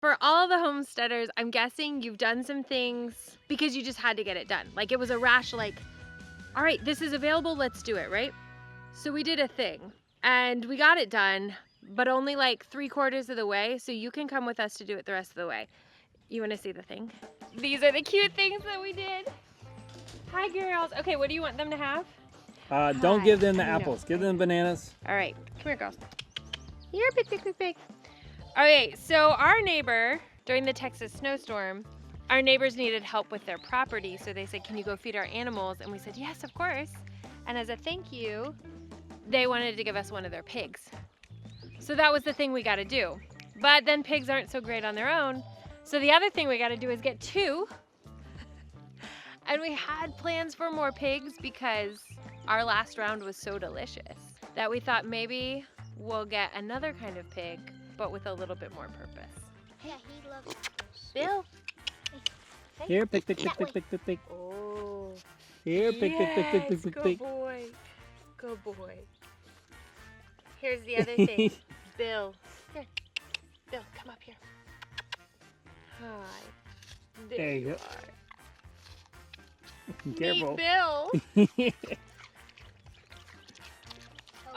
For all the homesteaders, I'm guessing you've done some things because you just had to get it done. Like it was a rash, like, all right, this is available, let's do it, right? So we did a thing and we got it done, but only like 3/4 of the way. So you can come with us to do it the rest of the way. You wanna see the thing? These are the cute things that we did. Hi girls. Okay, what do you want them to have? Don't give them the I know. apples, give them bananas. All right, come here girls. Here, pick, pick, pick, pick. Okay, so our neighbor, during the Texas snowstorm, our neighbors needed help with their property. So they said, can you go feed our animals? And we said, yes, of course. And as a thank you, they wanted to give us one of their pigs. So that was the thing we got to do. But then pigs aren't so great on their own. So the other thing we got to do is get 2. And we had plans for more pigs because our last round was so delicious that we thought maybe we'll get another kind of pig, but with a little bit more purpose. Yeah, he loves apples. Bill. Hey. Here, pick, pick, pick, pick, pick, pick, pick. Oh. Here, pick, pick, pick, pick, pick, pick, Good pick. boy. Good boy. Here's the other thing. Bill. Here. Bill, come up here. Hi. There you go. are. Careful. Meet Bill.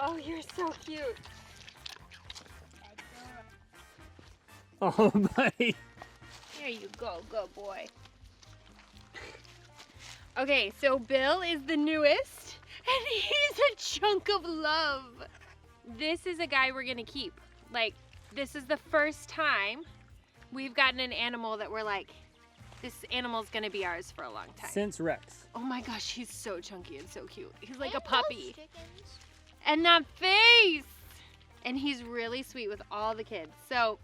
Oh, you're so cute. Oh, buddy. There you go, good boy. Okay, so Bill is the newest, and he's a chunk of love. This is a guy we're gonna keep. Like, this is the first time we've gotten an animal that we're like, this animal's gonna be ours for a long time. Since Rex. Oh my gosh, he's so chunky and so cute. He's like And a puppy. those chickens. And that face! And he's really sweet with all the kids. So,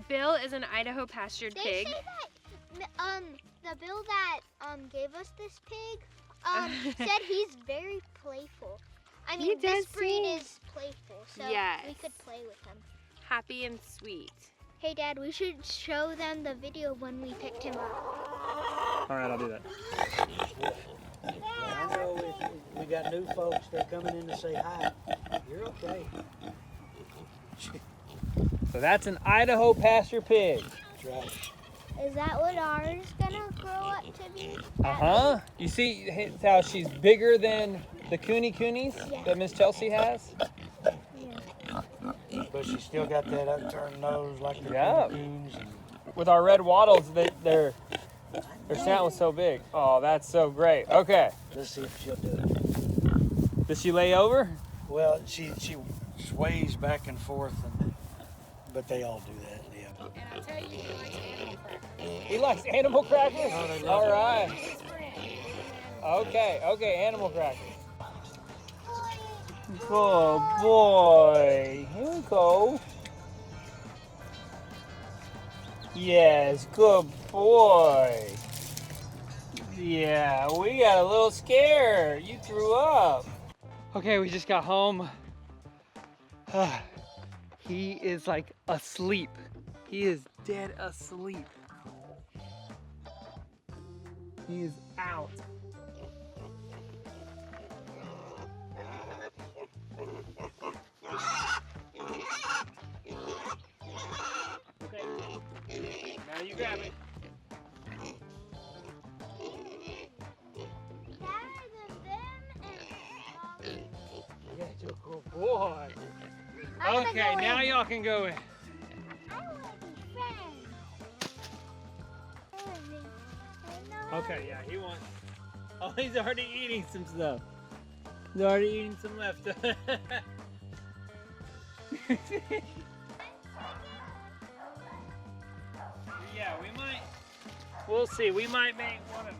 Bill is an Idaho Pastured They Pig. say that the Bill that gave us this pig said he's very playful. I He mean, this does breed seem- is playful, so Yes. we could play with him. Happy and sweet. Hey, Dad, we should show them the video when we picked him up. All right, I'll do that. I know if we got new folks, they're coming in to say hi. You're okay. So that's an Idaho Pasture Pig. That's right. Is that what ours gonna grow up to be? Uh-huh. You see how she's bigger than the coonies Yeah. that Miss Chelsea has? But she still got that upturned nose like the Yeah. coons. And With our red wattles, their snout was so big. Oh, that's so great. Okay. let's see if she'll do it. Does she lay over? Well, she sways back and forth, but they all do that. Yeah. And I'll tell you, he likes animal crackers. He likes animal crackers? Oh, they love All it. right. Okay, animal crackers. Good boy. Here we go. Yes, good boy. Yeah, we got a little scared. You threw up. Okay, we just got home. He is like asleep. He is dead asleep. He is out. Okay. Now you grab it. Yeah, you're a good boy. Okay, now y'all can go in. Okay, yeah, he wants. Oh, he's already eating some stuff. He's already eating some leftovers. Yeah, we might. We'll see. We might make one of.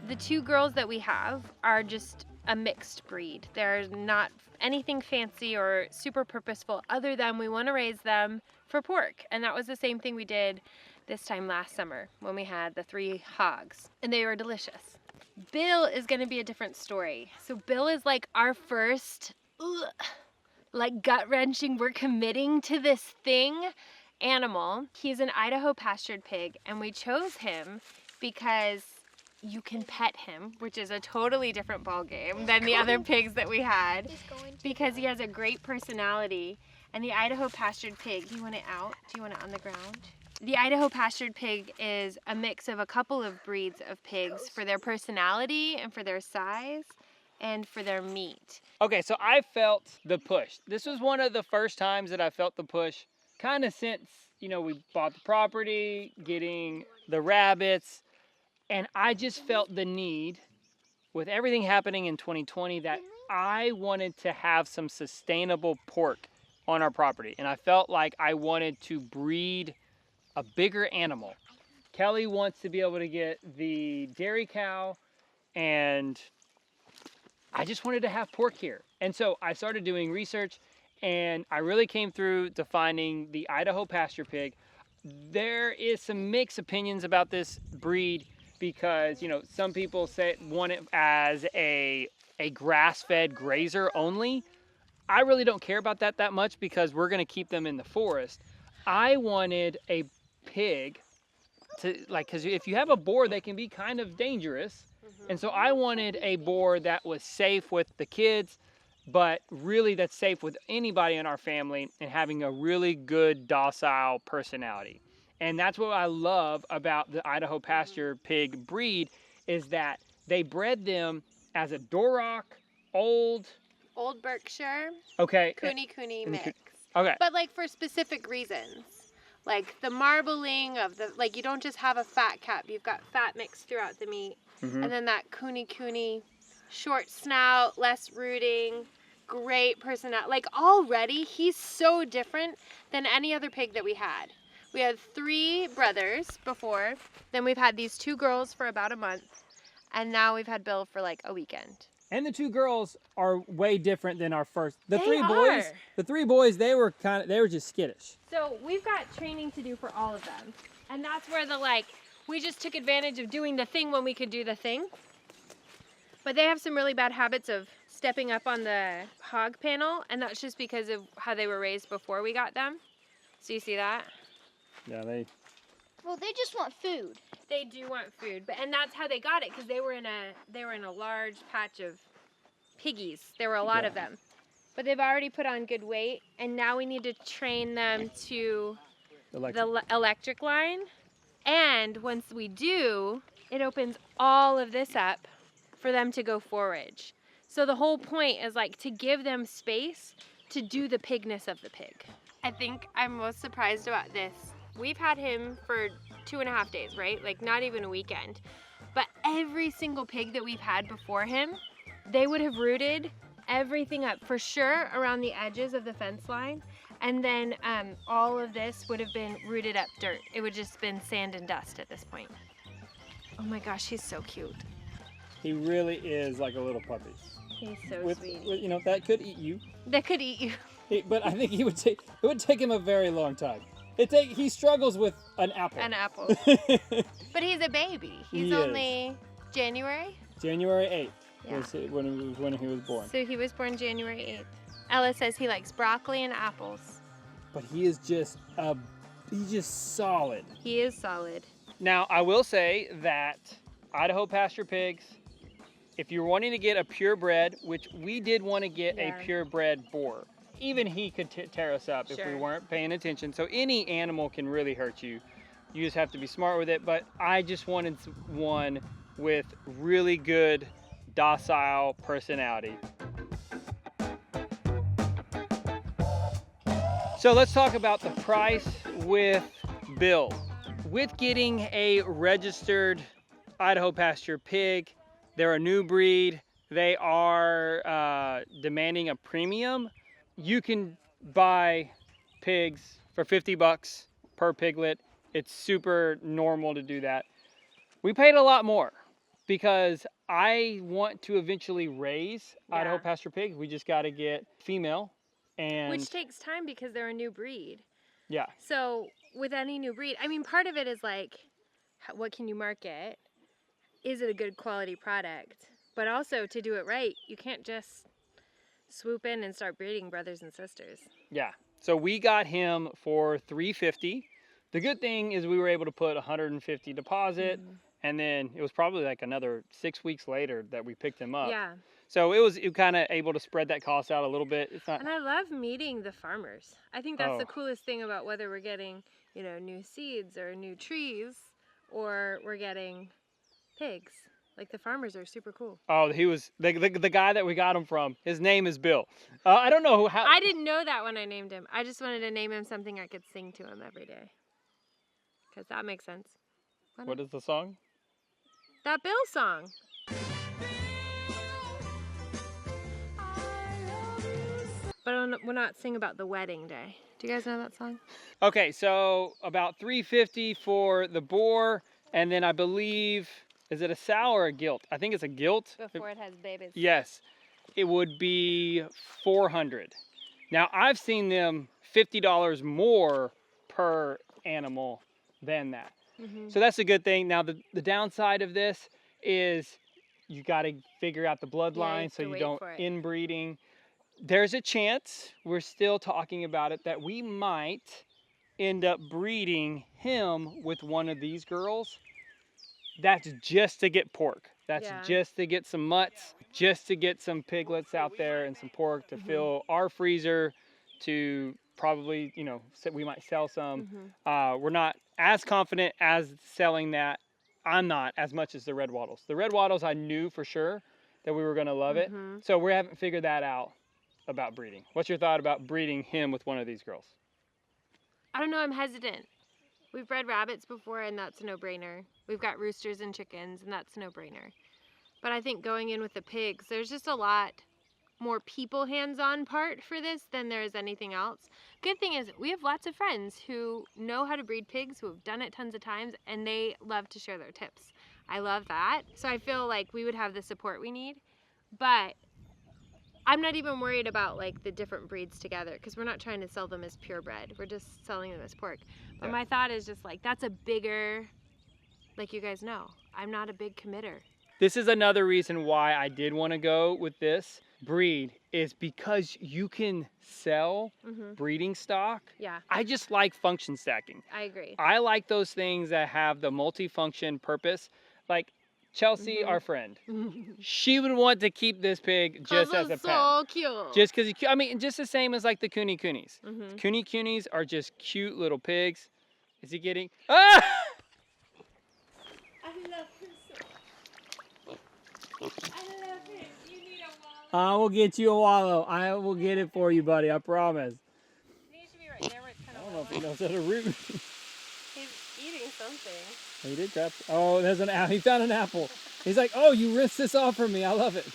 The 2 girls that we have are just a mixed breed. They're not anything fancy or super purposeful other than we want to raise them for pork. And that was the same thing we did this time last summer when we had the 3 hogs, and they were delicious. Bill is going to be a different story. So Bill is like our first, like gut-wrenching, we're committing to this thing animal. He's an Idaho Pastured Pig, and we chose him because you can pet him, which is a totally different ball game than the other pigs that we had, because he has a great personality And the Idaho Pastured Pig, do you want it out? Do you want it on the ground? The Idaho Pastured Pig is a mix of a couple of breeds of pigs for their personality and for their size and for their meat. Okay, so I felt the push. This was one of the first times that I felt the push, kind of since, we bought the property, getting the rabbits, and I just felt the need, with everything happening in 2020, that I wanted to have some sustainable pork on our property. And I felt like I wanted to breed a bigger animal. Kelly wants to be able to get the dairy cow, and I just wanted to have pork here. And so I started doing research, and I really came through to finding the Idaho Pasture Pig. There is some mixed opinions about this breed because, some people want it as a grass-fed grazer only. I really don't care about that much because we're gonna keep them in the forest. I wanted a pig because if you have a boar, they can be kind of dangerous. And so I wanted a boar that was safe with the kids, but really that's safe with anybody in our family and having a really good docile personality. And that's what I love about the Idaho Pasture Pig breed, is that they bred them as a Duroc, Old Berkshire, okay, Cooney mix. okay. But like for specific reasons. Like the marbling of you don't just have a fat cap, you've got fat mixed throughout the meat. Mm-hmm. And then that Cooney, short snout, less rooting, great personality. Like already, he's so different than any other pig that we had. We had 3 brothers before, then we've had these 2 girls for about a month, and now we've had Bill for like a weekend. And the 2 girls are way different than our first. The They 3 boys, they were just skittish. So we've got training to do for all of them. And that's where we just took advantage of doing the thing when we could do the thing. But they have some really bad habits of stepping up on the hog panel, and that's just because of how they were raised before we got them. So you see that? Yeah, Well, they just want food. They do want food, and that's how they got it, because they were in a large patch of piggies. There were a lot of them. But they've already put on good weight, and now we need to train them to the electric line. And once we do, it opens all of this up for them to go forage. So the whole point is to give them space to do the pigness of the pig. I think I'm most surprised about this. We've had him for 2.5 days, right? Not even a weekend. But every single pig that we've had before him, they would have rooted everything up for sure around the edges of the fence line. And then all of this would have been rooted up dirt. It would just been sand and dust at this point. Oh my gosh, he's so cute. He really is like a little puppy. He's so sweet. That could eat you. That could eat you. But I think it would take him a very long time. He struggles with an apple. An apple. But he's a baby. He's only January? January 8th Yeah. was when he was born. So he was born January 8th. Ella says he likes broccoli and apples. But he is just solid. He is solid. Now, I will say that Idaho Pasture Pigs, if you're wanting to get a purebred, which we did want to get a purebred boar, even he could tear us up if we weren't paying attention. So any animal can really hurt you. You just have to be smart with it. But I just wanted one with really good, docile personality. So let's talk about the price with Bill. With getting a registered Idaho Pasture Pig, they're a new breed. They are demanding a premium. You can buy pigs for $50 per piglet. It's super normal to do that. We paid a lot more because I want to eventually raise Idaho Pasture Pigs. We just got to get female. Which takes time because they're a new breed. Yeah. So with any new breed, part of it is what can you market? Is it a good quality product? But also to do it right, you can't just swoop in and start breeding brothers and sisters. Yeah. So we got him for $350. The good thing is we were able to put $150 deposit, and then it was probably another 6 weeks later that we picked him up. Yeah. So it was kind of able to spread that cost out a little bit. It's not. And I love meeting the farmers. I think that's the Oh. coolest thing about whether we're getting, you know, new seeds or new trees, or we're getting pigs. Like the farmers are super cool. Oh, he was the guy that we got him from. His name is Bill. I don't know how. I didn't know that when I named him. I just wanted to name him something I could sing to him every day. Because that makes sense. What is the song? That Bill song. But we're not sing about the wedding day. Do you guys know that song? Okay, so about $350 for the boar, and then I believe, is it a sow or a gilt? I think it's a gilt. Before it has babies. Yes, it would be $400. Now I've seen them $50 more per animal than that. So that's a good thing. Now the downside of this is you got to figure out the bloodline so you don't inbreeding. There's a chance, we're still talking about it, that we might end up breeding him with one of these girls. That's just to get pork. That's just to get some mutts, just to get some piglets out there and some pork to fill our freezer, to probably, you know, we might sell some. We're not as confident as selling that. I'm not as much as the red wattles. The red wattles, I knew for sure that we were going to love it. So we haven't figured that out about breeding. What's your thought about breeding him with one of these girls? I don't know, I'm hesitant. We've bred rabbits before and that's a no-brainer. We've got roosters and chickens and that's a no-brainer. But I think going in with the pigs, there's just a lot more people hands-on part for this than there is anything else. Good thing is we have lots of friends who know how to breed pigs, who have done it tons of times, and they love to share their tips. I love that. So I feel like we would have the support we need. But I'm not even worried about like the different breeds together because we're not trying to sell them as purebred. We're just selling them as pork. But my thought is just like, that's a bigger, like you guys know, I'm not a big committer. This is another reason why I did want to go with this breed, is because you can sell breeding stock. Yeah. I just like function stacking. I agree. I like those things that have the multifunction purpose. Like Chelsea, our friend, she would want to keep this pig just as a pet. So cute. Just because, I mean, just the same as like the Cooney Coonies. Cooney Coonies are just cute little pigs. Is he getting? Ah! I love him so. I love him. You need a wallet. I will get you a wallow. I will get it for you, buddy. I promise. He needs to be right there where it's kind of I don't know if he knows how to root. He's eating something. He did grab. Oh, there's an apple. He found an apple. He's like, oh, you rinsed this off for me. I love it.